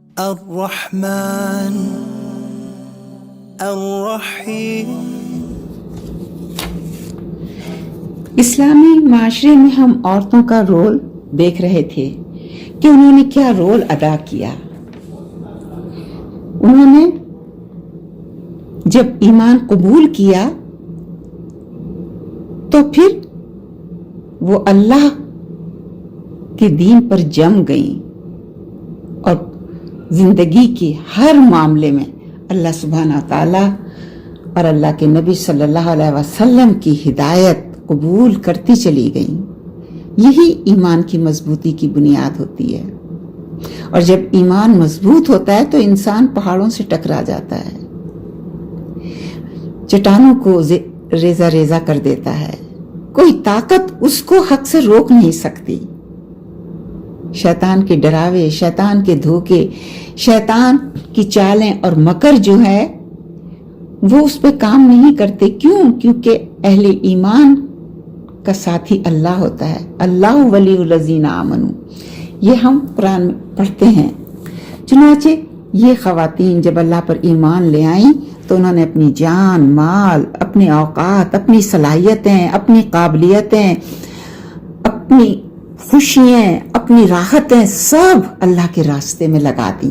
الرحمن الرحیم۔ اسلامی معاشرے میں ہم عورتوں کا رول دیکھ رہے تھے کہ انہوں نے کیا رول ادا کیا۔ انہوں نے جب ایمان قبول کیا تو پھر وہ اللہ کے دین پر جم گئیں اور زندگی کے ہر معاملے میں اللہ سبحانہ تعالی اور اللہ کے نبی صلی اللہ علیہ وسلم کی ہدایت قبول کرتی چلی گئیں۔ یہی ایمان کی مضبوطی کی بنیاد ہوتی ہے، اور جب ایمان مضبوط ہوتا ہے تو انسان پہاڑوں سے ٹکرا جاتا ہے، چٹانوں کو ریزہ ریزہ کر دیتا ہے، کوئی طاقت اس کو حق سے روک نہیں سکتی۔ شیطان کے ڈراوے، شیطان کے دھوکے، شیطان کی چالیں اور مکر جو ہے وہ اس پہ کام نہیں کرتے۔ کیونکہ اہل ایمان کا ساتھی اللہ ہوتا ہے۔ اللہ ولی الذین آمنوا، یہ ہم قرآن میں پڑھتے ہیں۔ چنانچہ یہ خواتین جب اللہ پر ایمان لے آئیں تو انہوں نے اپنی جان، مال، اپنے اوقات، اپنی صلاحیتیں، اپنی قابلیتیں، اپنی خوشیاں، اپنی راحتیں سب اللہ کے راستے میں لگا دیں۔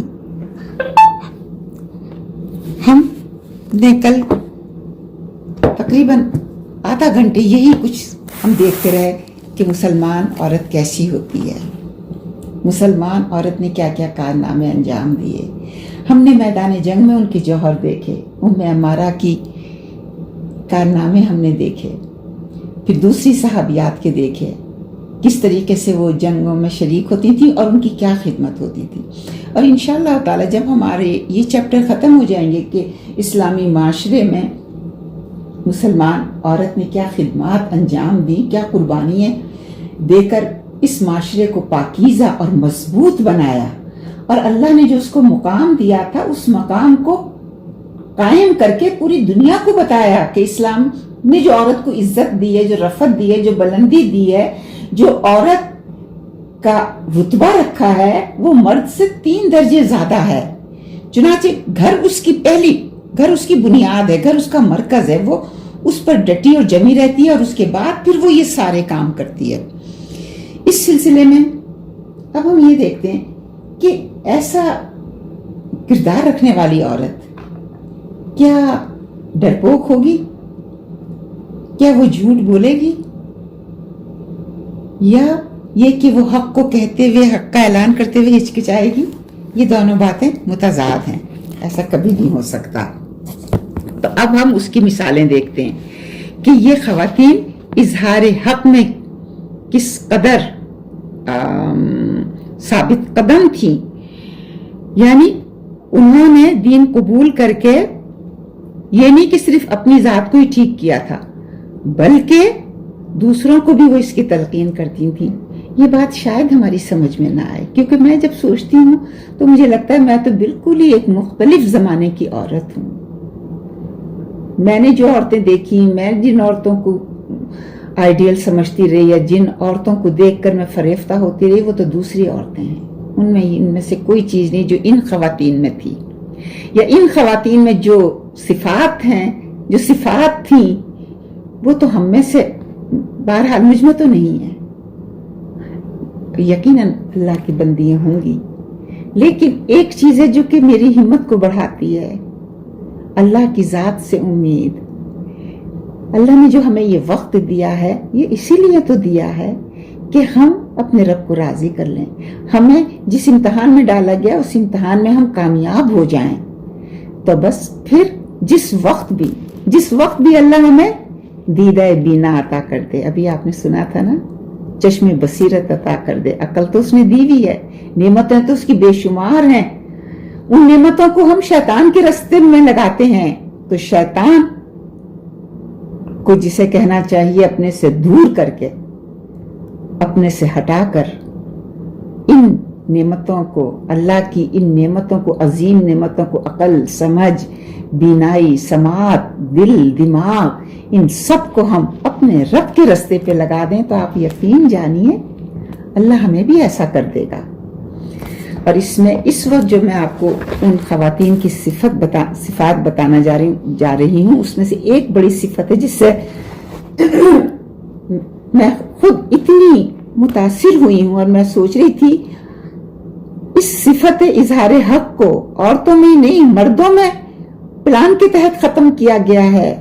ہم نے کل تقریباً آدھا گھنٹے یہی کچھ ہم دیکھتے رہے کہ مسلمان عورت کیسی ہوتی ہے، مسلمان عورت نے کیا کیا کارنامے انجام دیے۔ ہم نے میدان جنگ میں ان کے جوہر دیکھے، ام عمارہ کی کارنامے ہم نے دیکھے، پھر دوسری صحابیات کے دیکھے، کس طریقے سے وہ جنگوں میں شریک ہوتی تھیں اور ان کی کیا خدمت ہوتی تھی۔ اور انشاءاللہ تعالی جب ہمارے یہ چیپٹر ختم ہو جائیں گے کہ اسلامی معاشرے میں مسلمان عورت نے کیا خدمات انجام دی، کیا قربانیاں دے کر اس معاشرے کو پاکیزہ اور مضبوط بنایا، اور اللہ نے جو اس کو مقام دیا تھا اس مقام کو قائم کر کے پوری دنیا کو بتایا کہ اسلام نے جو عورت کو عزت دی ہے، جو رفعت دی ہے، جو بلندی دی ہے، جو عورت کا رتبہ رکھا ہے وہ مرد سے 3 درجے زیادہ ہے۔ چنانچہ گھر اس کی بنیاد ہے، گھر اس کا مرکز ہے، وہ اس پر ڈٹی اور جمی رہتی ہے، اور اس کے بعد پھر وہ یہ سارے کام کرتی ہے۔ اس سلسلے میں اب ہم یہ دیکھتے ہیں کہ ایسا کردار رکھنے والی عورت کیا ڈرپوک ہوگی؟ کیا وہ جھوٹ بولے گی؟ یا یہ کہ وہ حق کو کہتے ہوئے، حق کا اعلان کرتے ہوئے ہچکچائے گی؟ یہ دونوں باتیں متضاد ہیں، ایسا کبھی نہیں ہو سکتا۔ تو اب ہم اس کی مثالیں دیکھتے ہیں کہ یہ خواتین اظہار حق میں کس قدر ثابت قدم تھیں، یعنی انہوں نے دین قبول کر کے یہ نہیں کہ صرف اپنی ذات کو ہی ٹھیک کیا تھا بلکہ دوسروں کو بھی وہ اس کی تلقین کرتی تھیں۔ یہ بات شاید ہماری سمجھ میں نہ آئے، کیونکہ میں جب سوچتی ہوں تو مجھے لگتا ہے میں تو بالکل ہی ایک مختلف زمانے کی عورت ہوں۔ میں نے جو عورتیں دیکھی، میں جن عورتوں کو آئیڈیل سمجھتی رہی یا جن عورتوں کو دیکھ کر میں فریفتہ ہوتی رہی، وہ تو دوسری عورتیں ہیں۔ ان میں سے کوئی چیز نہیں جو ان خواتین میں تھی، یا ان خواتین میں جو صفات ہیں، جو صفات تھیں، وہ تو ہم میں سے بہرحال مجھ میں تو نہیں ہے۔ یقیناً اللہ کی بندیاں ہوں گی، لیکن ایک چیز ہے جو کہ میری ہمت کو بڑھاتی ہے، اللہ کی ذات سے امید۔ اللہ نے جو ہمیں یہ وقت دیا ہے، یہ اسی لیے تو دیا ہے کہ ہم اپنے رب کو راضی کر لیں، ہمیں جس امتحان میں ڈالا گیا اس امتحان میں ہم کامیاب ہو جائیں، تو بس پھر جس وقت بھی اللہ ہمیں دیدہ بینا عطا کر دے۔ ابھی آپ نے سنا تھا نا، چشم بصیرت عطا کر دے۔ عقل تو اس نے دی ہوئی ہے، نعمتیں تو اس کی بے شمار ہیں، ان نعمتوں کو ہم شیطان کے راستے میں لگاتے ہیں، تو شیطان کو جسے کہنا چاہیے اپنے سے دور کر کے، اپنے سے ہٹا کر ان نعمتوں کو، اللہ کی ان نعمتوں کو، عظیم نعمتوں کو، عقل، سمجھ، بینائی، سماعت، دل، دماغ، ان سب کو ہم اپنے رب کے راستے پہ لگا دیں تو آپ یقین جانیے اللہ ہمیں بھی ایسا کر دے گا۔ اور اس میں اس وقت جو میں آپ کو ان خواتین کی صفات بتانا جا رہی ہوں، اس میں سے ایک بڑی صفت ہے جس سے میں خود اتنی متاثر ہوئی ہوں، اور میں سوچ رہی تھی اس صفت اظہار حق کو عورتوں میں نہیں مردوں میں پلان کے تحت ختم کیا گیا ہے.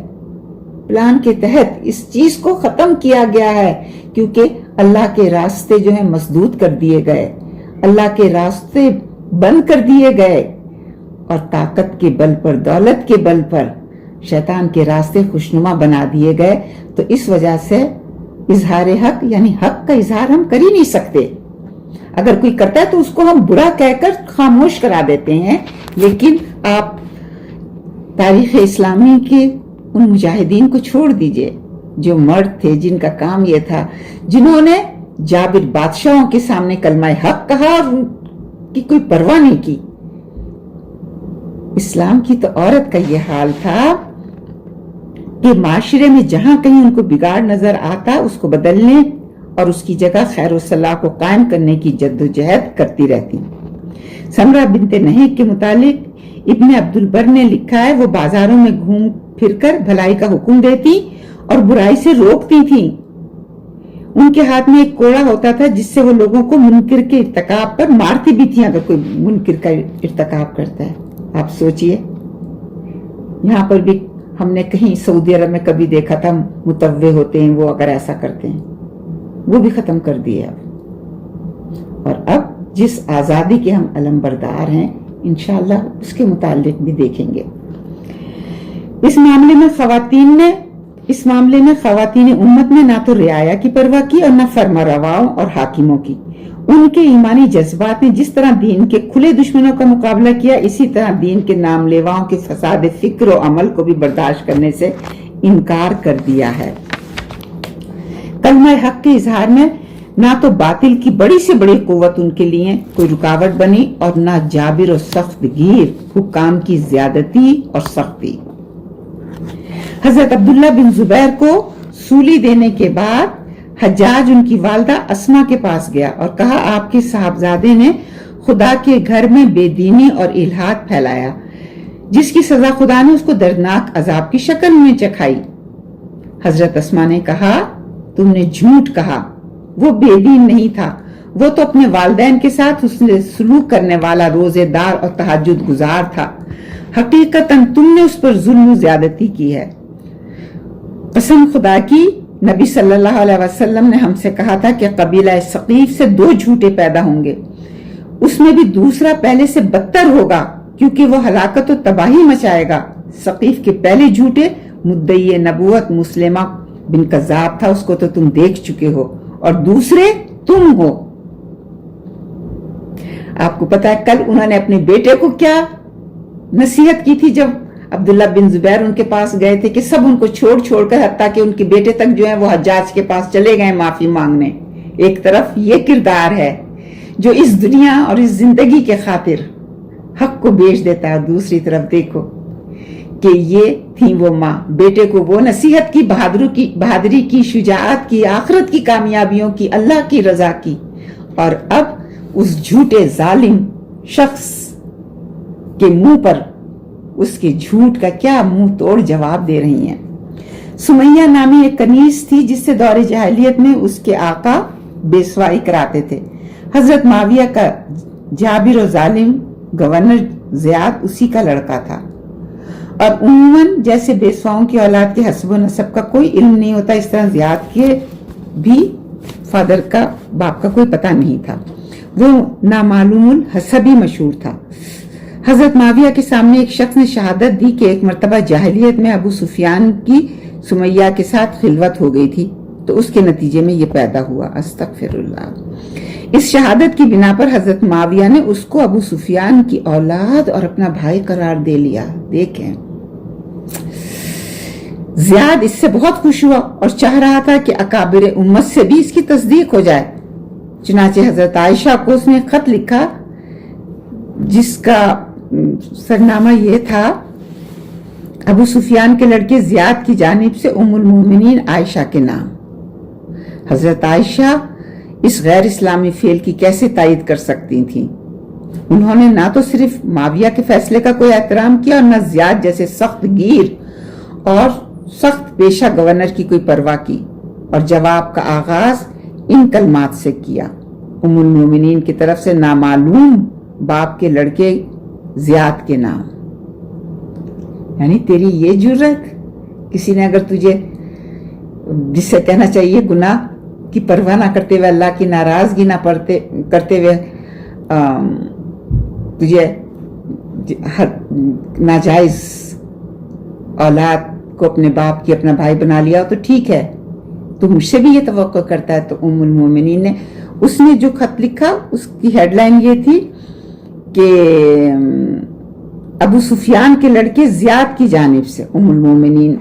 پلان کے تحت اس چیز کو ختم کیا گیا ہے، کیونکہ اللہ کے راستے جو ہیں مسدود کر دیے گئے، اللہ کے راستے بند کر دیے گئے، اور طاقت کے بل پر، دولت کے بل پر شیطان کے راستے خوشنما بنا دیے گئے. تو اس وجہ سے اظہار حق یعنی حق کا اظہار ہم کر ہی نہیں سکتے. اگر کوئی کرتا ہے تو اس کو ہم برا کہہ کر خاموش کرا دیتے ہیں. لیکن آپ تاریخ اسلامی کے ان مجاہدین کو چھوڑ دیجئے جو مرد تھے، جن کا کام یہ تھا، جنہوں نے جابر بادشاہوں کے سامنے کلمہ حق کہا اور ان کی کوئی پرواہ نہیں کی. اسلام کی تو عورت کا یہ حال تھا کہ معاشرے میں جہاں کہیں ان کو بگاڑ نظر آتا اس کو بدلنے اور اس کی جگہ خیر و صلاح کو قائم کرنے کی جد و جہد کرتی رہتی. سمرہ بنت نہیک کے متعلق ابن عبد البر نے لکھا ہے، وہ بازاروں میں گھوم پھر کر بھلائی کا حکم دیتی اور برائی سے روکتی تھیں. ان کے ہاتھ میں ایک کوڑا ہوتا تھا جس سے وہ لوگوں کو منکر کے ارتکاب پر مارتی بھی تھیں اگر کوئی منکر کا ارتکاب کرتا ہے. آپ سوچئے، یہاں پر بھی ہم نے کہیں سعودی عرب میں کبھی دیکھا تھا متوع ہوتے ہیں وہ اگر ایسا کرتے ہیں، وہ بھی ختم کر دیے اب. اور اب جس آزادی کے ہم علم بردار ہیں انشاءاللہ اس کے متعلق بھی دیکھیں گے. اس معاملے میں خواتین امت نے نہ تو رعایا کی پرواہ کی اور نہ فرما رواؤں اور حاکموں کی. ان کے ایمانی جذبات نے جس طرح دین کے کھلے دشمنوں کا مقابلہ کیا، اسی طرح دین کے نام لیواؤں کے فساد فکر و عمل کو بھی برداشت کرنے سے انکار کر دیا ہے. کلمہ حق کے اظہار میں نہ تو باطل کی بڑی سے بڑی قوت ان کے لیے کوئی رکاوٹ بنی اور نہ جابر و سخت گیر حکام کی زیادتی اور سختی. حضرت عبداللہ بن زبیر کو سولی دینے کے بعد حجاج ان کی والدہ اسما کے پاس گیا اور کہا، آپ کے صاحبزادے نے خدا کے گھر میں بے دینی اور الحاد پھیلایا، جس کی سزا خدا نے اس کو دردناک عذاب کی شکل میں چکھائی. حضرت اسما نے کہا، تم نے جھوٹ کہا، وہ بے دین نہیں تھا، وہ تو اپنے والدین کے ساتھ حسن سلوک کرنے والا، روزے دار اور تہجد گزار تھا. حقیقتاً تم نے اس پر ظلم و زیادتی کی ہے. قسم خدا کی، نبی صلی اللہ علیہ وسلم نے ہم سے کہا تھا کہ قبیلہ ثقیف سے 2 جھوٹے پیدا ہوں گے، اس میں بھی دوسرا پہلے سے بدتر ہوگا کیونکہ وہ ہلاکت و تباہی مچائے گا. ثقیف کے پہلے جھوٹے مدعی نبوت مسلمہ بن کذاب تھا، اس کو تو تم دیکھ چکے ہو، اور دوسرے تم ہو. آپ کو پتا ہے کل انہوں نے اپنے بیٹے کو کیا نصیحت کی تھی جب عبداللہ بن زبیر ان کے پاس گئے تھے کہ سب ان کو چھوڑ کر حتیٰ کہ ان کے بیٹے تک جو ہے وہ حجاج کے پاس چلے گئے معافی مانگنے. ایک طرف یہ کردار ہے جو اس دنیا اور اس زندگی کے خاطر حق کو بیچ دیتا ہے، دوسری طرف دیکھو کہ یہ تھی وہ ماں، بیٹے کو وہ نصیحت کی، بہادری کی، شجاعت کی، آخرت کی کامیابیوں کی، اللہ کی رضا کی، اور اب اس جھوٹے ظالم شخص کے منہ پر اس کے جھوٹ کا کیا منہ توڑ جواب دے رہی ہیں. سمیہ نامی ایک کنیز تھی جس سے دور جاہلیت میں اس کے آقا بیسوائی کراتے تھے. حضرت معاویہ کا جابر و ظالم گورنر زیاد اسی کا لڑکا تھا، اور عموماً جیسے بیسواؤں کی اولاد کے حسب و نسب کا کوئی علم نہیں ہوتا، اس طرح زیاد کے بھی فادر کا، باپ کا کوئی پتہ نہیں تھا. وہ نامعلوم الحسبی مشہور تھا. حضرت معاویہ کے سامنے ایک شخص نے شہادت دی کہ ایک مرتبہ جاہلیت میں ابو سفیان کی سمیہ کے ساتھ خلوت ہو گئی تھی، تو اس کے نتیجے میں یہ پیدا ہوا. استغفر اللہ. اس شہادت کی بنا پر حضرت معاویہ نے اس کو ابو سفیان کی اولاد اور اپنا بھائی قرار دے لیا. دیکھیں، زیاد اس سے بہت خوش ہوا اور چاہ رہا تھا کہ اکابر امت سے بھی اس کی تصدیق ہو جائے. چنانچہ حضرت عائشہ کو اس نے خط لکھا جس کا سرنامہ یہ تھا، ابو سفیان کے لڑکے زیاد کی جانب سے ام المومنین عائشہ کے نام. حضرت عائشہ اس غیر اسلامی فعل کی کیسے تائید کر سکتی تھیں؟ انہوں نے نہ تو صرف معاویہ کے فیصلے کا کوئی احترام کیا اور نہ زیاد جیسے سخت گیر اور سخت پیشہ گورنر کی کوئی پرواہ کی، اور جواب کا آغاز ان کلمات سے کیا: ام المومنین کی طرف سے نامعلوم باپ کے لڑکے زیاد کے نام. یعنی تیری یہ جرت، کسی نے اگر تجھے، جس سے کہنا چاہیے گناہ کی پرواہ نہ کرتے ہوئے، اللہ کی ناراضگی نہ کرتے ہوئے تجھے ناجائز اولاد کو اپنے باپ کی اپنا بھائی بنا لیا تو ٹھیک ہے، تو مجھ سے بھی یہ توقع کرتا ہے. تو ام المومنین نے، اس نے جو خط لکھا اس کی ہیڈ لائن یہ تھی کہ ابو سفیان کے لڑکے زیاد کی جانب سے، ام المومنین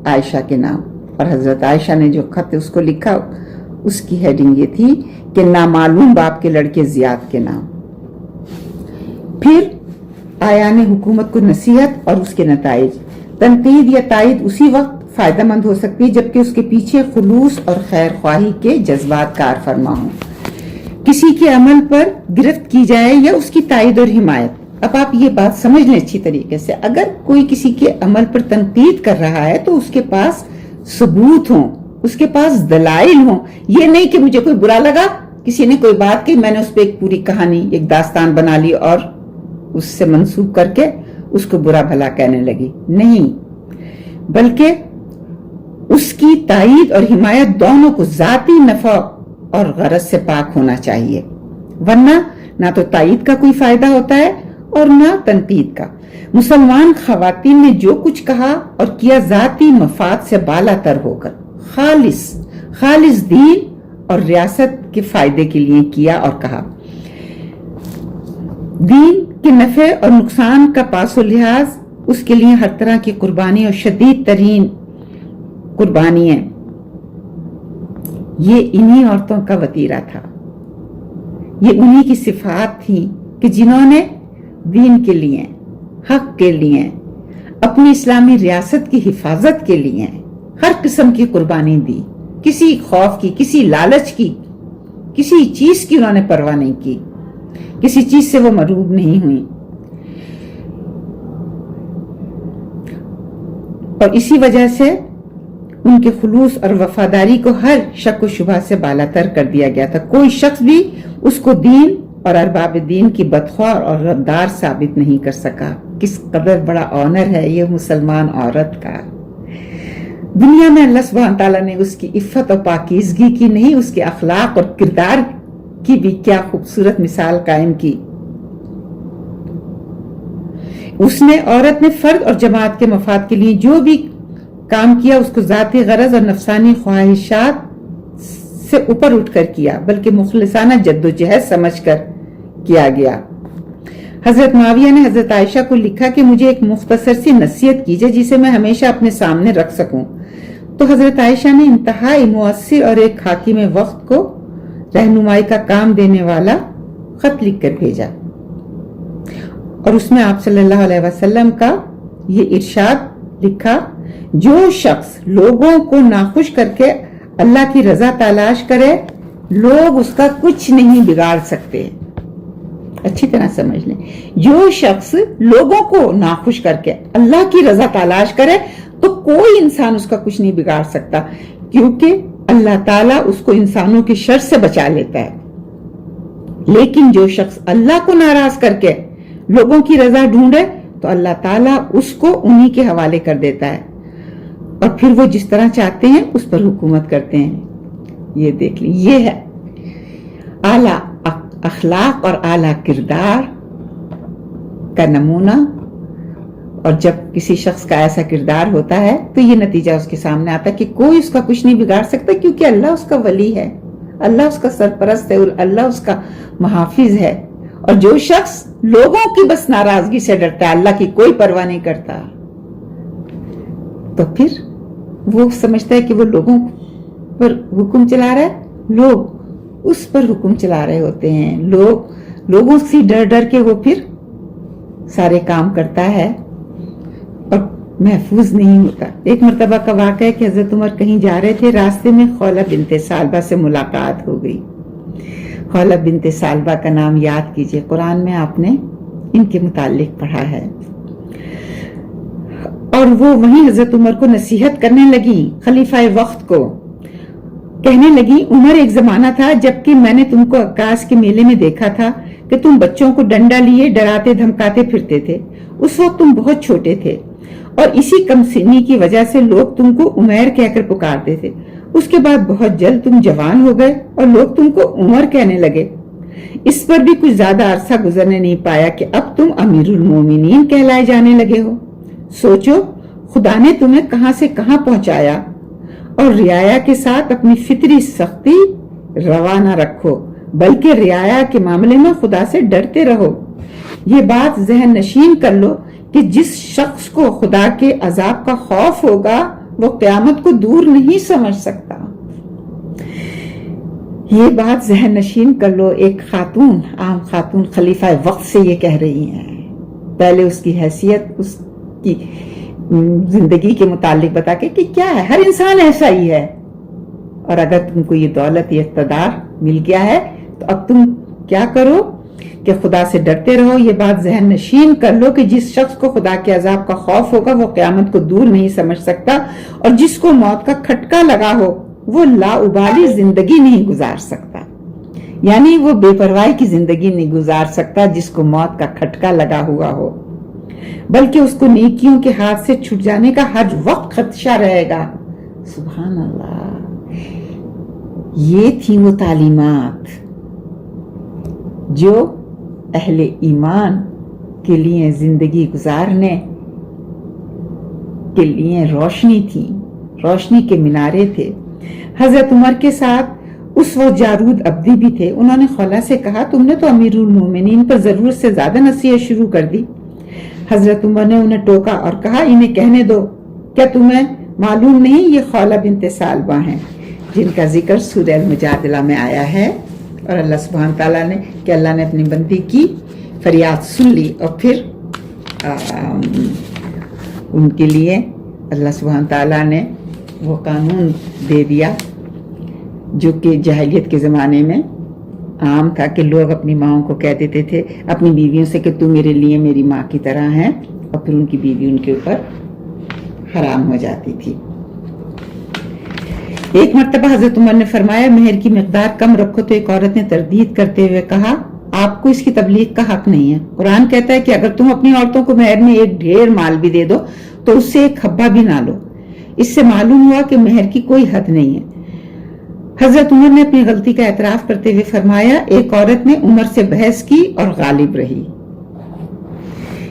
عائشہ کے نام. اور حضرت عائشہ نے جو خط اس کو لکھا اس کی ہیڈنگ یہ تھی کہ نامعلوم باپ کے لڑکے زیاد کے نام. پھر آیان حکومت کو نصیحت اور اس کے نتائج. تنقید یا تائید اسی وقت فائدہ مند ہو سکتی ہے جبکہ اس کے پیچھے خلوص اور خیر خواہی کے جذبات کار فرما ہوں. کسی کے عمل پر گرفت کی جائے یا اس کی تائید اور حمایت. اب آپ یہ بات سمجھ لیں اچھی طریقے سے، اگر کوئی کسی کے عمل پر تنقید کر رہا ہے تو اس کے پاس ثبوت ہوں، اس کے پاس دلائل ہوں. یہ نہیں کہ مجھے کوئی برا لگا، کسی نے کوئی بات کی، میں نے اس پہ ایک پوری کہانی، ایک داستان بنا لی اور اس سے منسوب کر کے اس کو برا بھلا کہنے لگی. نہیں، بلکہ اس کی تائید اور حمایت دونوں کو ذاتی نفع اور غرض سے پاک ہونا چاہیے، ورنہ نہ تو تائید کا کوئی فائدہ ہوتا ہے اور نہ تنقید کا. مسلمان خواتین نے جو کچھ کہا اور کیا ذاتی مفاد سے بالا تر ہو کر خالص دین اور ریاست کے فائدے کے لیے کیا اور کہا. دین کے نفع اور نقصان کا پاس و لحاظ اس کے لیے ہر طرح کی قربانی اور شدید ترین قربانی ہے. یہ انہی عورتوں کا وتیرہ تھا، یہ انہی کی صفات تھی کہ جنہوں نے دین کے لیے، حق کے لیے، اپنی اسلامی ریاست کی حفاظت کے لیے ہر قسم کی قربانی دی. کسی خوف کی، کسی لالچ کی، کسی چیز کی انہوں نے پرواہ نہیں کی، کسی چیز سے وہ مروب نہیں ہوئی. اور اسی وجہ سے ان کے خلوص اور وفاداری کو ہر شک و شبہ سے بالا تر کر دیا گیا تھا. کوئی شخص بھی اس کو دین اور ارباب دین کی بدخواہ اور غدار ثابت نہیں کر سکا. کس قدر بڑا آنر ہے یہ مسلمان عورت کا. دنیا میں اللہ سبحانہ تعالیٰ نے اس کی عفت اور پاکیزگی کی نہیں، اس کے اخلاق اور کردار کی بھی کیا خوبصورت مثال قائم کی. اس نے، عورت نے فرد اور جماعت کے مفاد کے لیے جو بھی کام کیا اس کو ذاتی غرض اور نفسانی خواہشات سے اوپر اٹھ کر کیا، بلکہ مخلصانہ جد و جہد سمجھ کر کیا گیا. حضرت معاویہ نے حضرت عائشہ کو لکھا کہ مجھے ایک مختصر سی نصیحت کیجئے جسے میں ہمیشہ اپنے سامنے رکھ سکوں. تو حضرت عائشہ نے انتہائی مؤثر اور ایک حاکم وقت کو رہنمائی کا کام دینے والا خط لکھ کر بھیجا، اور اس میں آپ صلی اللہ علیہ وسلم کا یہ ارشاد لکھا: جو شخص لوگوں کو ناخوش کر کے اللہ کی رضا تلاش کرے، لوگ اس کا کچھ نہیں بگاڑ سکتے. اچھی طرح سمجھ لیں، جو شخص لوگوں کو ناخوش کر کے اللہ کی رضا تلاش کرے تو کوئی انسان اس کا کچھ نہیں بگاڑ سکتا، کیونکہ اللہ تعالیٰ اس کو انسانوں کی شر سے بچا لیتا ہے. لیکن جو شخص اللہ کو ناراض کر کے لوگوں کی رضا ڈھونڈے تو اللہ تعالیٰ اس کو انہی کے حوالے کر دیتا ہے، اور پھر وہ جس طرح چاہتے ہیں اس پر حکومت کرتے ہیں. یہ دیکھ لیں، یہ ہے اعلیٰ اخلاق اور اعلیٰ کردار کا نمونہ. اور جب کسی شخص کا ایسا کردار ہوتا ہے تو یہ نتیجہ اس کے سامنے آتا ہے کہ کوئی اس کا کچھ نہیں بگاڑ سکتا، کیونکہ اللہ اس کا ولی ہے، اللہ اس کا سرپرست ہے، اور اللہ اس کا محافظ ہے. اور جو شخص لوگوں کی بس ناراضگی سے ڈرتا ہے، اللہ کی کوئی پرواہ نہیں کرتا، تو پھر وہ سمجھتا ہے کہ وہ لوگوں پر حکم چلا رہا ہے، لوگ اس پر حکم چلا رہے ہوتے ہیں. لوگوں سے ڈر ڈر کے وہ پھر سارے کام کرتا ہے اور محفوظ نہیں ہوتا. ایک مرتبہ کا واقعہ ہے کہ حضرت عمر کہیں جا رہے تھے، راستے میں خولہ بنت ثعلبہ سے ملاقات ہو گئی. خولہ بنت سالبہ کا نام یاد کیجئے، قرآن میں آپ نے ان کے متعلق پڑھا ہے۔ اور وہ وہیں حضرت عمر کو نصیحت کرنے لگی، خلیفہ وقت کو کہنے لگی، عمر ایک زمانہ تھا جبکہ میں نے تم کو عکاس کے میلے میں دیکھا تھا کہ تم بچوں کو ڈنڈا لیے ڈراتے دھمکاتے پھرتے تھے۔ اس وقت تم بہت چھوٹے تھے اور اسی کم سنی کی وجہ سے لوگ تم کو عمیر کہہ کر پکارتے تھے۔ اس کے بعد بہت جلد تم جوان ہو گئے اور لوگ تم کو عمر کہنے لگے۔ اس پر بھی کچھ زیادہ عرصہ گزرنے نہیں پایا کہ اب تم امیر المومنین کہلائے جانے لگے ہو۔ سوچو خدا نے تمہیں کہاں سے کہاں پہنچایا، اور رعایا کے ساتھ اپنی فطری سختی روا نہ رکھو بلکہ رعایا کے معاملے میں خدا سے ڈرتے رہو۔ یہ بات ذہن نشین کر لو کہ جس شخص کو خدا کے عذاب کا خوف ہوگا وہ قیامت کو دور نہیں سمجھ سکتا۔ یہ بات ذہن نشین کر لو، ایک خاتون، عام خاتون خلیفہ وقت سے یہ کہہ رہی ہیں، پہلے اس کی حیثیت، اس کی زندگی کے متعلق بتا کے کہ کیا ہے، ہر انسان ایسا ہی ہے، اور اگر تم کو یہ دولت، یہ اقتدار مل گیا ہے تو اب تم کیا کرو کہ خدا سے ڈرتے رہو۔ یہ بات ذہن نشین کر لو کہ جس شخص کو خدا کے عذاب کا خوف ہوگا وہ قیامت کو دور نہیں سمجھ سکتا، اور جس کو موت کا کھٹکا لگا ہو وہ لاابالی زندگی نہیں گزار سکتا، یعنی وہ بے پرواہی کی زندگی نہیں گزار سکتا جس کو موت کا کھٹکا لگا ہوا ہو، بلکہ اس کو نیکیوں کے ہاتھ سے چھٹ جانے کا ہر وقت خدشہ رہے گا۔ سبحان اللہ، یہ تھی وہ تعلیمات جو اہل ایمان کے لیے زندگی گزارنے کے لیے روشنی تھی، روشنی کے مینارے تھے۔ حضرت عمر کے ساتھ اس وقت جارود عبدی بھی تھے۔ انہوں نے خولہ سے کہا، تم نے تو امیر المومنین پر ضرورت سے زیادہ نصیحت شروع کر دی۔ حضرت عمر نے انہیں ٹوکا اور کہا، انہیں کہنے دو، کیا تمہیں معلوم نہیں یہ خولہ بنت سالبہ ہیں جن کا ذکر سورہ المجادلہ میں آیا ہے، اور اللہ سبحانہ تعالیٰ نے کہ اللہ نے اپنی بندی کی فریاد سن لی، اور پھر ان کے لیے اللہ سبحانہ تعالیٰ نے وہ قانون دے دیا جو کہ جاہلیت کے زمانے میں عام تھا کہ لوگ اپنی ماؤں کو کہہ دیتے تھے اپنی بیویوں سے کہ تو میرے لیے میری ماں کی طرح ہیں، اور پھر ان کی بیوی ان کے اوپر حرام ہو جاتی تھی۔ ایک مرتبہ حضرت عمر نے فرمایا، مہر کی مقدار کم رکھو، تو ایک عورت نے تردید کرتے ہوئے کہا، آپ کو اس کی تبلیغ کا حق نہیں ہے۔ قرآن کہتا ہے کہ اگر تم اپنی عورتوں کو مہر میں ایک ڈھیر مال بھی دے دو تو اس سے ایک حبہ بھی نہ لو۔ اس سے معلوم ہوا کہ مہر کی کوئی حد نہیں ہے۔ حضرت عمر نے اپنی غلطی کا اعتراف کرتے ہوئے فرمایا، ایک عورت نے عمر سے بحث کی اور غالب رہی۔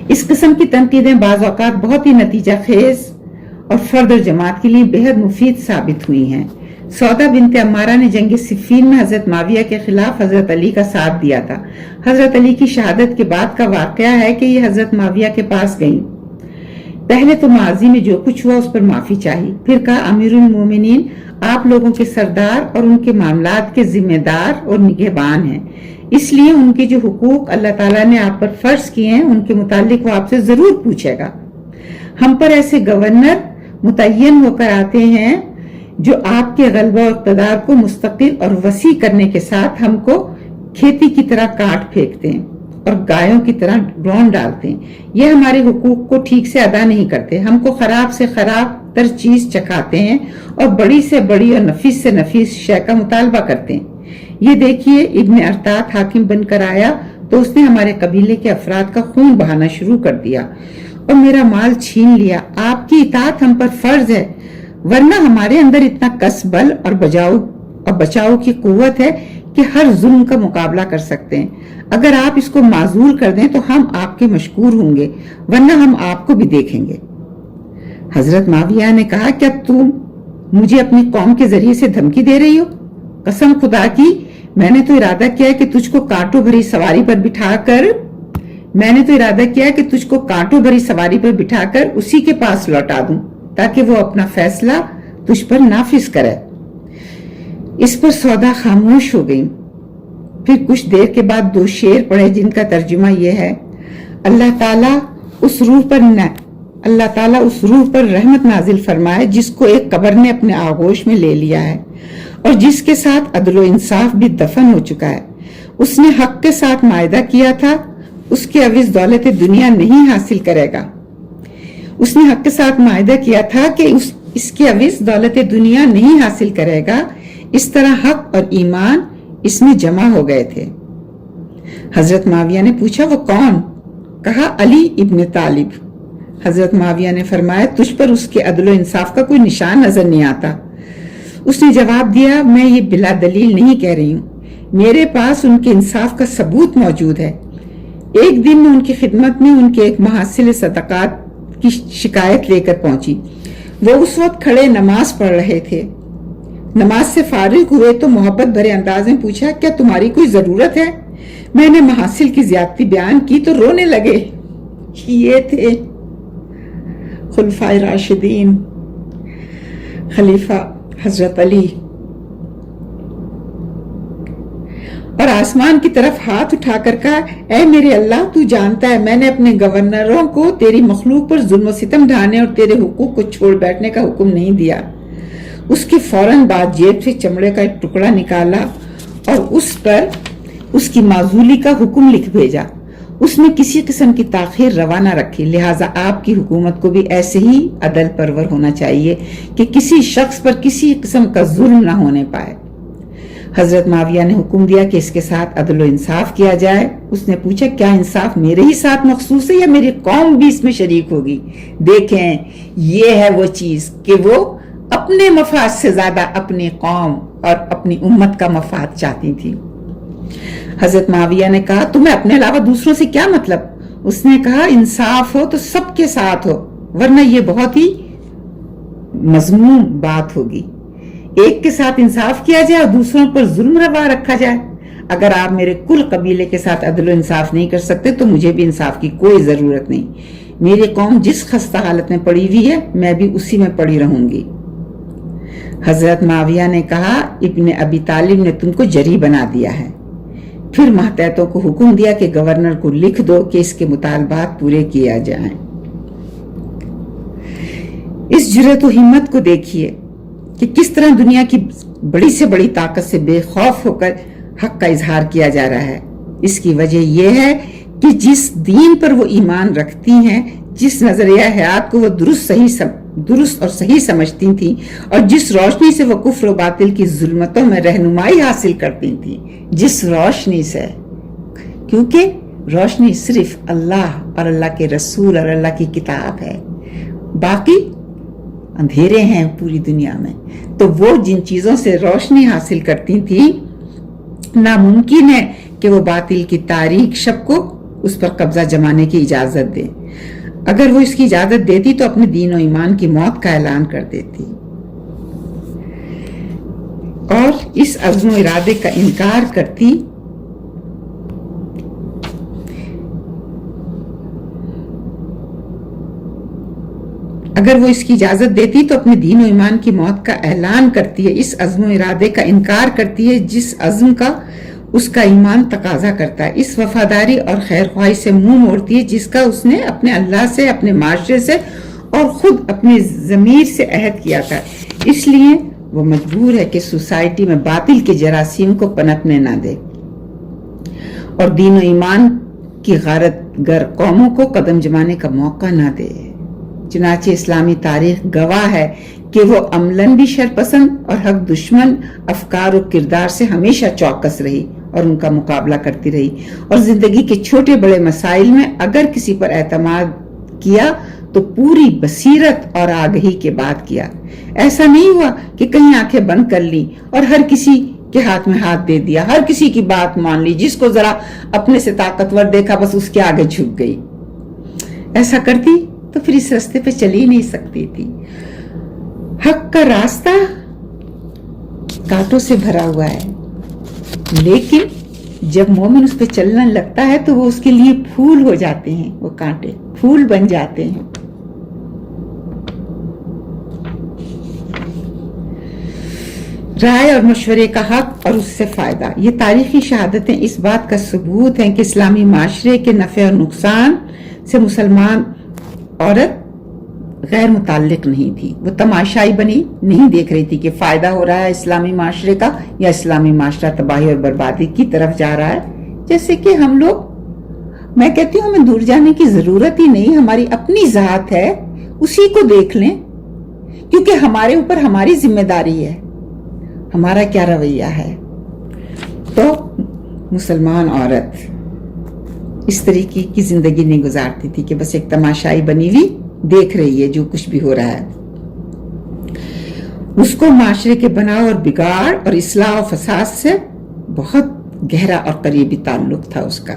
اس قسم کی تنقیدیں بعض اوقات بہت ہی نتیجہ خیز اور فرد اور جماعت کے لیے بہت مفید ثابت ہوئی ہیں۔ سودا بنت عمارہ نے جنگ صفین میں حضرت معاویہ کے خلاف حضرت علی کا ساتھ دیا تھا۔ حضرت علی کی شہادت کے بعد کا واقعہ ہے کہ یہ حضرت معاویہ کے پاس گئیں۔ پہلے تو ماضی میں جو کچھ ہوا اس پر معافی چاہی، پھر کہا، امیر المومنین آپ لوگوں کے سردار اور ان کے معاملات کے ذمہ دار اور نگہبان ہیں، اس لیے ان کے جو حقوق اللہ تعالیٰ نے آپ پر فرض کیے ہیں ان کے متعلق وہ آپ سے ضرور پوچھے گا۔ ہم پر ایسے گورنر متعین ہو کر آتے ہیں جو آپ کے غلبہ و اقتدار کو مستقل اور وسیع کرنے کے ساتھ ہم کو کھیتی کی طرح کاٹ پھینکتے ہیں اور گایوں کی طرح ڈرون ڈالتے ہیں۔ یہ ہمارے حقوق کو ٹھیک سے ادا نہیں کرتے، ہم کو خراب سے خراب تر چیز چکھاتے ہیں اور بڑی سے بڑی اور نفیس سے نفیس شے کا مطالبہ کرتے ہیں۔ یہ دیکھیے، ابن ارطاط حاکم بن کر آیا تو اس نے ہمارے قبیلے کے افراد کا خون بہانا شروع کر دیا اور میرا مال چھین لیا۔ آپ کی اطاعت ہم پر فرض ہے، ورنہ ہمارے اندر اتنا کس بل اور بچاؤ کی قوت ہے کہ ہر ظلم کا مقابلہ کر سکتے ہیں۔ اگر آپ اس کو معزول کر دیں تو ہم آپ کے مشکور ہوں گے، ورنہ ہم آپ کو بھی دیکھیں گے۔ حضرت معاویہ نے کہا، کیا تم مجھے اپنی قوم کے ذریعے سے دھمکی دے رہی ہو؟ قسم خدا کی، میں نے تو ارادہ کیا کہ تجھ کو کانٹوں بھری سواری پر بٹھا کر اسی کے پاس لوٹا دوں تاکہ وہ اپنا فیصلہ تجھ پر نافذ کرے۔ اس پر سودا خاموش ہو گئی۔ پھر کچھ دیر کے بعد 2 شعر پڑھے جن کا ترجمہ یہ ہے، اللہ تعالیٰ اس روح پر رحمت نازل فرمائے جس کو ایک قبر نے اپنے آغوش میں لے لیا ہے اور جس کے ساتھ عدل و انصاف بھی دفن ہو چکا ہے۔ اس نے حق کے ساتھ معاہدہ کیا تھا، اس کے عوض دولت دنیا نہیں حاصل کرے گا۔ اس نے حق کے ساتھ معاہدہ کیا تھا کہ اس کے عوض دولت دنیا نہیں حاصل کرے گا۔ اس طرح حق اور ایمان اس میں جمع ہو گئے تھے۔ حضرت معاویہ نے پوچھا وہ کون؟ کہا علی ابن طالب۔ حضرت معاویہ نے فرمایا تجھ پر اس کے عدل و انصاف کا کوئی نشان نظر نہیں آتا۔ اس نے جواب دیا میں یہ بلا دلیل نہیں کہہ رہی ہوں، میرے پاس ان کے انصاف کا ثبوت موجود ہے۔ ایک دن میں ان کی خدمت میں ان کے ایک محصل صدقات کی شکایت لے کر پہنچی۔ وہ اس وقت کھڑے نماز پڑھ رہے تھے۔ نماز سے فارغ ہوئے تو محبت بھرے انداز میں پوچھا کیا تمہاری کوئی ضرورت ہے؟ میں نے محصل کی زیادتی بیان کی تو رونے لگے۔ یہ تھے خلفائے راشدین، خلیفہ حضرت علی، اور آسمان کی طرف ہاتھ اٹھا کر کہا اے میرے اللہ تو جانتا ہے میں نے اپنے گورنروں کو تیری مخلوق پر ظلم و ستم ڈھانے اور تیرے حقوق کو چھوڑ بیٹھنے کا حکم نہیں دیا۔ اس کے فوراً بعد جیب سے چمڑے کا ایک ٹکڑا نکالا اور اس پر اس کی معزولی کا حکم لکھ بھیجا۔ اس میں کسی قسم کی تاخیر روا نہ رکھی، لہٰذا آپ کی حکومت کو بھی ایسے ہی عدل پرور ہونا چاہیے کہ کسی شخص پر کسی قسم کا ظلم نہ ہونے پائے۔ حضرت معاویہ نے حکم دیا کہ اس کے ساتھ عدل و انصاف کیا جائے۔ اس نے پوچھا کیا انصاف میرے ہی ساتھ مخصوص ہے یا میری قوم بھی اس میں شریک ہوگی؟ دیکھیں یہ ہے وہ چیز کہ وہ اپنے مفاد سے زیادہ اپنی قوم اور اپنی امت کا مفاد چاہتی تھی۔ حضرت معاویہ نے کہا تمہیں اپنے علاوہ دوسروں سے کیا مطلب؟ اس نے کہا انصاف ہو تو سب کے ساتھ ہو، ورنہ یہ بہت ہی مذموم بات ہوگی۔ ایک کے ساتھ انصاف کیا جائے اور دوسروں پر ظلم روا رکھا جائے۔ اگر آپ میرے کل قبیلے کے ساتھ عدل و انصاف نہیں کر سکتے تو مجھے بھی انصاف کی کوئی ضرورت نہیں۔ میری قوم جس خستہ حالت میں پڑی ہوئی ہے میں بھی اسی میں پڑی رہوں گی۔ حضرت معاویہ نے کہا ابن ابی طالب نے تم کو جری بنا دیا ہے۔ پھر ماتحتوں کو حکم دیا کہ گورنر کو لکھ دو کہ اس کے مطالبات پورے کیا جائیں۔ اس جرأت و ہمت کو دیکھیے کہ کس طرح دنیا کی بڑی سے بڑی طاقت سے بے خوف ہو کر حق کا اظہار کیا جا رہا ہے۔ اس کی وجہ یہ ہے کہ جس دین پر وہ ایمان رکھتی ہیں، جس نظریہ حیات کو وہ درست اور صحیح سمجھتی تھیں اور جس روشنی سے وہ کفر و باطل کی ظلمتوں میں رہنمائی حاصل کرتی تھیں، جس روشنی سے، کیونکہ روشنی صرف اللہ اور اللہ کے رسول اور اللہ کی کتاب ہے، باقی اندھیرے ہیں پوری دنیا میں، تو وہ جن چیزوں سے روشنی حاصل کرتی تھیں ناممکن ہے کہ وہ باطل کی تاریک شب کو اس پر قبضہ جمانے کی اجازت دے۔ اگر وہ اس کی اجازت دیتی تو اپنے دین و ایمان کی موت کا اعلان کر دیتی اور اس عزم و ارادے کا انکار کرتی۔ اگر وہ اس کی اجازت دیتی تو اپنے دین و ایمان کی موت کا اعلان کرتی ہے، اس عزم و ارادے کا انکار کرتی ہے جس عزم کا اس کا ایمان تقاضا کرتا ہے، اس وفاداری اور خیر خواہی سے منہ موڑتی ہے جس کا اس نے اپنے اللہ سے، اپنے معاشرے سے اور خود اپنے ضمیر سے عہد کیا تھا۔ اس لیے وہ مجبور ہے کہ سوسائٹی میں باطل کے جراثیم کو پنپنے نہ دے اور دین و ایمان کی غارت گر قوموں کو قدم جمانے کا موقع نہ دے۔ چنانچہ اسلامی تاریخ گواہ ہے کہ وہ عملاً بھی شرپسند اور حق دشمن افکار و کردار سے ہمیشہ چوکس رہی اور ان کا مقابلہ کرتی رہی، اور زندگی کے چھوٹے بڑے مسائل میں اگر کسی پر اعتماد کیا تو پوری بصیرت اور آگہی کے بعد کیا۔ ایسا نہیں ہوا کہ کہیں آنکھیں بند کر لی اور ہر کسی کے ہاتھ میں ہاتھ دے دیا، ہر کسی کی بات مان لی، جس کو ذرا اپنے سے طاقتور دیکھا بس اس کے آگے جھک گئی۔ ایسا کرتی تو پھر اس راستے پہ چلی نہیں سکتی تھی۔ حق کا راستہ کانٹوں سے بھرا ہوا ہے، لیکن جب مومن اس پہ چلنے لگتا ہے تو وہ اس کے لیے پھول ہو جاتے ہیں، وہ کانٹے پھول بن جاتے ہیں۔ رائے اور مشورے کا حق اور اس سے فائدہ، یہ تاریخی شہادتیں اس بات کا ثبوت ہیں کہ اسلامی معاشرے کے نفع اور نقصان سے مسلمان عورت غیر متعلق نہیں تھی، وہ تماشائی بنی نہیں دیکھ رہی تھی کہ فائدہ ہو رہا ہے اسلامی معاشرے کا یا اسلامی معاشرہ تباہی اور بربادی کی طرف جا رہا ہے. جیسے کہ ہم لوگ، میں کہتی ہوں ہمیں دور جانے کی ضرورت ہی نہیں، ہماری اپنی ذات ہے اسی کو دیکھ لیں، کیونکہ ہمارے اوپر ہماری ذمہ داری ہے، ہمارا کیا رویہ ہے. تو مسلمان عورت اس طریقے کی زندگی نہیں گزارتی تھی کہ بس ایک تماشائی بنی ہوئی دیکھ رہی ہے جو کچھ بھی ہو رہا ہے. اس کو معاشرے کے بناؤ اور بگاڑ اور اصلاح و فساد سے بہت گہرا اور قریبی تعلق تھا. اس کا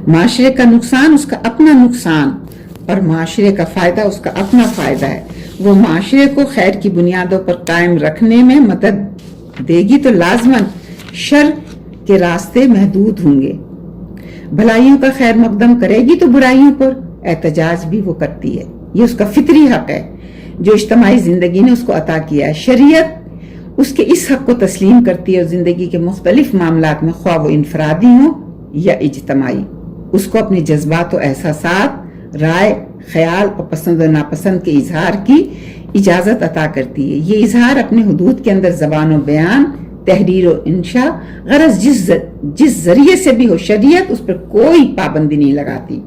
معاشرے کا نقصان اس کا اپنا نقصان اور معاشرے کا فائدہ اس کا اپنا فائدہ ہے. وہ معاشرے کو خیر کی بنیادوں پر قائم رکھنے میں مدد دے گی تو لازماً شر کے راستے محدود ہوں گے. بھلائیوں کا خیر مقدم کرے گی تو برائیوں پر احتجاج بھی وہ کرتی ہے. یہ اس کا فطری حق ہے جو اجتماعی زندگی نے اس کو عطا کیا ہے. شریعت اس کے اس حق کو تسلیم کرتی ہے اور زندگی کے مختلف معاملات میں خواہ وہ انفرادی ہوں یا اجتماعی اس کو اپنے جذبات و احساسات، رائے، خیال اور پسند و ناپسند کے اظہار کی اجازت عطا کرتی ہے. یہ اظہار اپنے حدود کے اندر زبان و بیان، تحریر و انشاء، غرض جس ذریعے سے بھی ہو، شریعت اس پر کوئی پابندی نہیں لگاتی.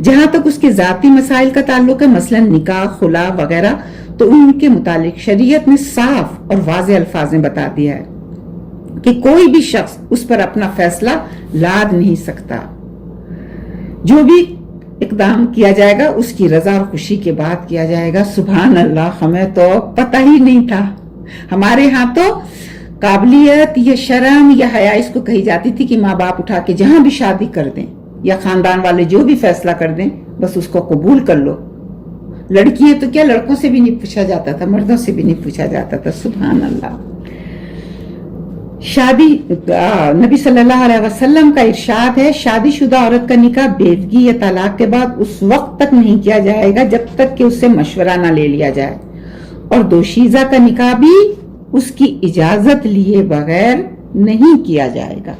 جہاں تک اس کے ذاتی مسائل کا تعلق ہے، مثلا نکاح، خلا وغیرہ، تو ان کے متعلق شریعت نے صاف اور واضح الفاظ میں بتا دیا ہے کہ کوئی بھی شخص اس پر اپنا فیصلہ لاد نہیں سکتا. جو بھی اقدام کیا جائے گا اس کی رضا اور خوشی کے بعد کیا جائے گا. سبحان اللہ، ہمیں تو پتہ ہی نہیں تھا. ہمارے ہاں تو قابلیت یا شرم یا حیا اس کو کہی جاتی تھی کہ ماں باپ اٹھا کے جہاں بھی شادی کر دیں یا خاندان والے جو بھی فیصلہ کر دیں بس اس کو قبول کر لو. لڑکی ہے تو کیا، لڑکوں سے بھی نہیں پوچھا جاتا تھا، مردوں سے بھی نہیں پوچھا جاتا تھا. سبحان اللہ. شادی، نبی صلی اللہ علیہ وسلم کا ارشاد ہے، شادی شدہ عورت کا نکاح بیوگی یا طلاق کے بعد اس وقت تک نہیں کیا جائے گا جب تک کہ اس سے مشورہ نہ لے لیا جائے، اور دوشیزہ کا نکاح بھی اس کی اجازت لیے بغیر نہیں کیا جائے گا.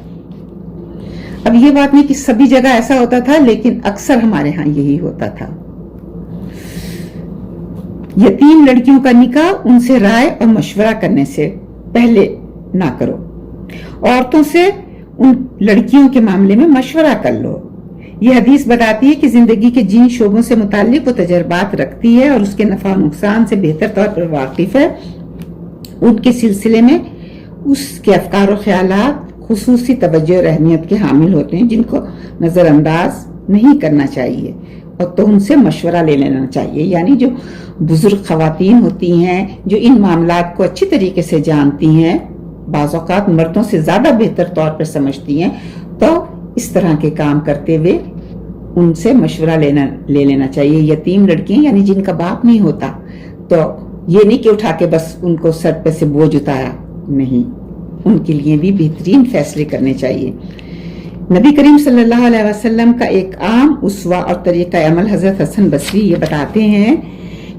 اب یہ بات نہیں کہ سبھی جگہ ایسا ہوتا تھا، لیکن اکثر ہمارے ہاں یہی ہوتا تھا. یتیم لڑکیوں کا نکاح ان سے رائے اور مشورہ کرنے سے پہلے نہ کرو. عورتوں سے ان لڑکیوں کے معاملے میں مشورہ کر لو. یہ حدیث بتاتی ہے کہ زندگی کے جن شعبوں سے متعلق وہ تجربات رکھتی ہے اور اس کے نفع و نقصان سے بہتر طور پر واقف ہے، ان کے سلسلے میں اس کے افکار و خیالات خصوصی توجہ اور اہمیت کے حامل ہوتے ہیں جن کو نظر انداز نہیں کرنا چاہیے، اور تو ان سے مشورہ لے لینا چاہیے. یعنی جو بزرگ خواتین ہوتی ہیں جو ان معاملات کو اچھی طریقے سے جانتی ہیں، بعض اوقات مردوں سے زیادہ بہتر طور پر سمجھتی ہیں، تو اس طرح کے کام کرتے ہوئے ان سے مشورہ لے لینا چاہیے. یتیم لڑکیاں یعنی جن کا باپ نہیں ہوتا، تو یہ نہیں کہ اٹھا کے بس ان کو سر پہ سے بوجھ اتارا، نہیں، ان کے لیے بھی بہترین فیصلے کرنے چاہیے. نبی کریم صلی اللہ علیہ وسلم کا ایک عام اسوہ اور طریقہ عمل حضرت حسن بصری یہ بتاتے ہیں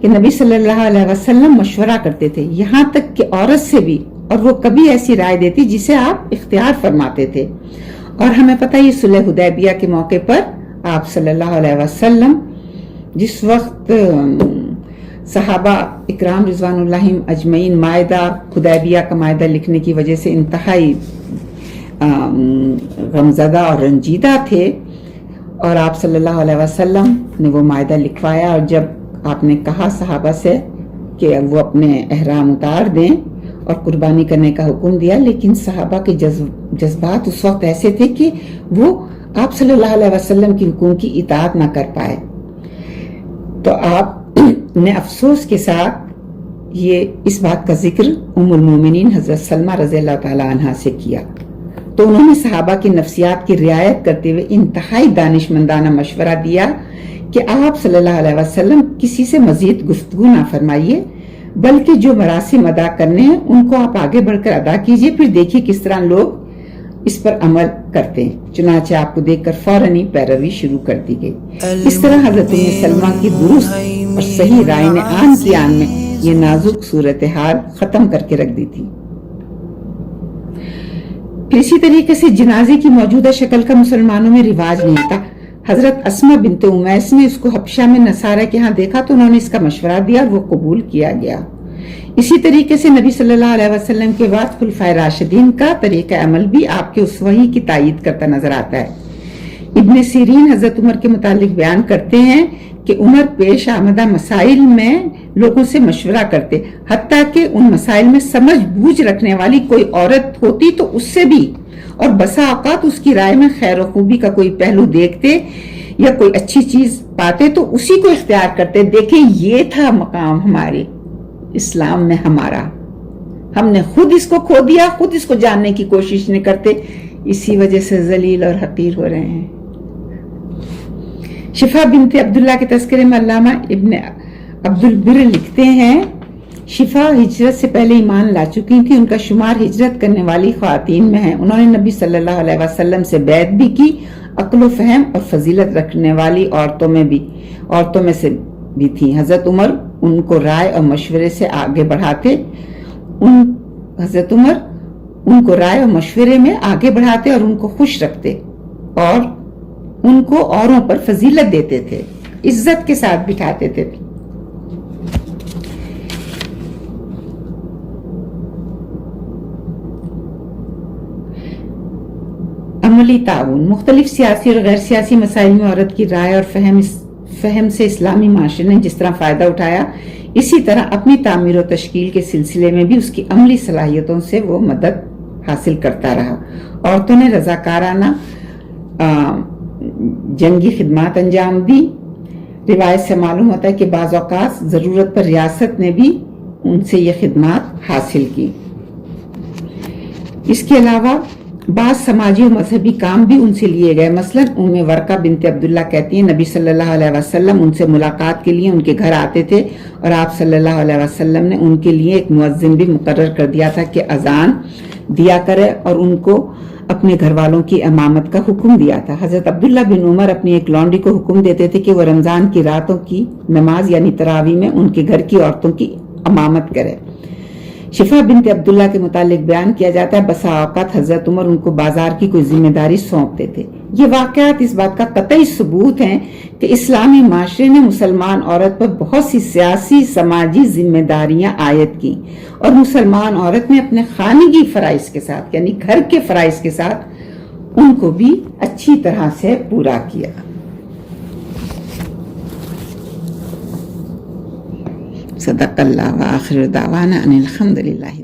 کہ نبی صلی اللہ علیہ وسلم مشورہ کرتے تھے، یہاں تک کہ عورت سے بھی، اور وہ کبھی ایسی رائے دیتی جسے آپ اختیار فرماتے تھے. اور ہمیں پتہ یہ صلح حدیبیہ کے موقع پر آپ صلی اللہ علیہ وسلم جس وقت صحابہ اکرام رضوان اللہ اجمعین معاہدہ حدیبیہ کا معاہدہ لکھنے کی وجہ سے انتہائی غمزدہ اور رنجیدہ تھے، اور آپ صلی اللہ علیہ وسلم نے وہ معاہدہ لکھوایا، اور جب آپ نے کہا صحابہ سے کہ وہ اپنے احرام اتار دیں اور قربانی کرنے کا حکم دیا، لیکن صحابہ کے جذبات اس وقت ایسے تھے کہ وہ آپ صلی اللہ علیہ وسلم کی حکم کی اطاعت نہ کر پائے. تو آپ نے افسوس کے ساتھ یہ اس بات کا ذکر ام المومنین حضرت سلمہ رضی اللہ تعالی عنہا سے کیا. تو انہوں نے صحابہ کی نفسیات کی رعایت کرتے ہوئے انتہائی دانشمندانہ مشورہ دیا کہ آپ صلی اللہ علیہ وسلم کسی سے مزید گفتگو نہ فرمائیے، بلکہ جو مراسم ادا کرنے ہیں ان کو آپ آگے بڑھ کر ادا کیجئے، پھر دیکھیے کس طرح لوگ اس پر عمل کرتے ہیں. چنانچہ آپ کو دیکھ کر فوراً ہی پیروی شروع کر دی گئی. اس طرح حضرت ام سلمہ کی درست اور صحیح رائے نے آن کی آن میں یہ نازک صورتحال ختم کر کے رکھ دی تھی. پھر اسی طریقے سے جنازے کی موجودہ شکل کا مسلمانوں میں رواج نہیں تھا. حضرت اسما بنت امیس نے اس کو حبشہ میں نصارہ کے ہاں دیکھا تو انہوں نے اس کا مشورہ دیا اور وہ قبول کیا گیا۔ اسی طریقے سے نبی صلی اللہ علیہ وسلم کے بعد خلفائے راشدین کا طریقہ عمل بھی آپ کے اس وحی کی تائید کرتا نظر آتا ہے۔ ابن سیرین حضرت عمر کے متعلق بیان کرتے ہیں کہ عمر پیش آمدہ مسائل میں لوگوں سے مشورہ کرتے، حتیٰ کہ ان مسائل میں سمجھ بوجھ رکھنے والی کوئی عورت ہوتی تو اس سے بھی، اور بسا اوقات اس کی رائے میں خیر و خوبی کا کوئی پہلو دیکھتے یا کوئی اچھی چیز پاتے تو اسی کو اختیار کرتے۔ دیکھیں یہ تھا مقام ہمارے اسلام میں ہمارا، ہم نے خود اس کو کھو دیا، خود اس کو جاننے کی کوشش نہیں کرتے، اسی وجہ سے ذلیل اور حقیر ہو رہے ہیں۔ شفا بنت عبداللہ کے تذکرے میں علامہ ابن عبد البر لکھتے ہیں، شفا ہجرت سے پہلے ایمان لا چکی تھی، ان کا شمار ہجرت کرنے والی خواتین میں ہے۔ انہوں نے نبی صلی اللہ علیہ وسلم سے بیعت بھی کی، عقل و فہم اور فضیلت رکھنے والی عورتوں میں سے بھی تھی۔ حضرت عمر ان کو رائے اور مشورے سے آگے بڑھاتے، اور ان کو خوش رکھتے اور ان کو اوروں پر فضیلت دیتے تھے، عزت کے ساتھ بٹھاتے تھے۔ عملی تعاون، مختلف سیاسی اور غیر سیاسی مسائل میں عورت کی رائے اور فہم سے اسلامی معاشرے نے جس طرح فائدہ اٹھایا، اسی طرح اپنی تعمیر و تشکیل کے سلسلے میں بھی اس کی عملی صلاحیتوں سے وہ مدد حاصل کرتا رہا۔ عورتوں نے رضاکارانہ جنگی خدمات انجام دی۔ روایت سے معلوم ہوتا ہے کہ بعض اوقات ضرورت پر ریاست نے بھی ان سے یہ خدمات حاصل کی۔ اس کے علاوہ بعض سماجی و مذہبی کام بھی ان سے لیے گئے۔ مثلا ام ورقہ بنت عبداللہ کہتی ہیں، نبی صلی اللہ علیہ وسلم ان سے ملاقات کے لیے ان کے گھر آتے تھے، اور آپ صلی اللہ علیہ وسلم نے ان کے لیے ایک مؤذن بھی مقرر کر دیا تھا کہ اذان دیا کرے، اور ان کو اپنے گھر والوں کی امامت کا حکم دیا تھا۔ حضرت عبداللہ بن عمر اپنی ایک لونڈی کو حکم دیتے تھے کہ وہ رمضان کی راتوں کی نماز یعنی تراویح میں ان کے گھر کی عورتوں کی امامت کرے۔ شفا بنت عبداللہ کے متعلق بیان کیا جاتا ہے، بسا اوقات حضرت عمر ان کو بازار کی کوئی ذمہ داری سونپتے تھے۔ یہ واقعات اس بات کا قطعی ثبوت ہیں کہ اسلامی معاشرے نے مسلمان عورت پر بہت سی سیاسی سماجی ذمہ داریاں عائد کی، اور مسلمان عورت نے اپنے خانگی فرائض کے ساتھ یعنی گھر کے فرائض کے ساتھ ان کو بھی اچھی طرح سے پورا کیا۔ صدق اللہ، وآخر دعوانا ان الحمد للہ۔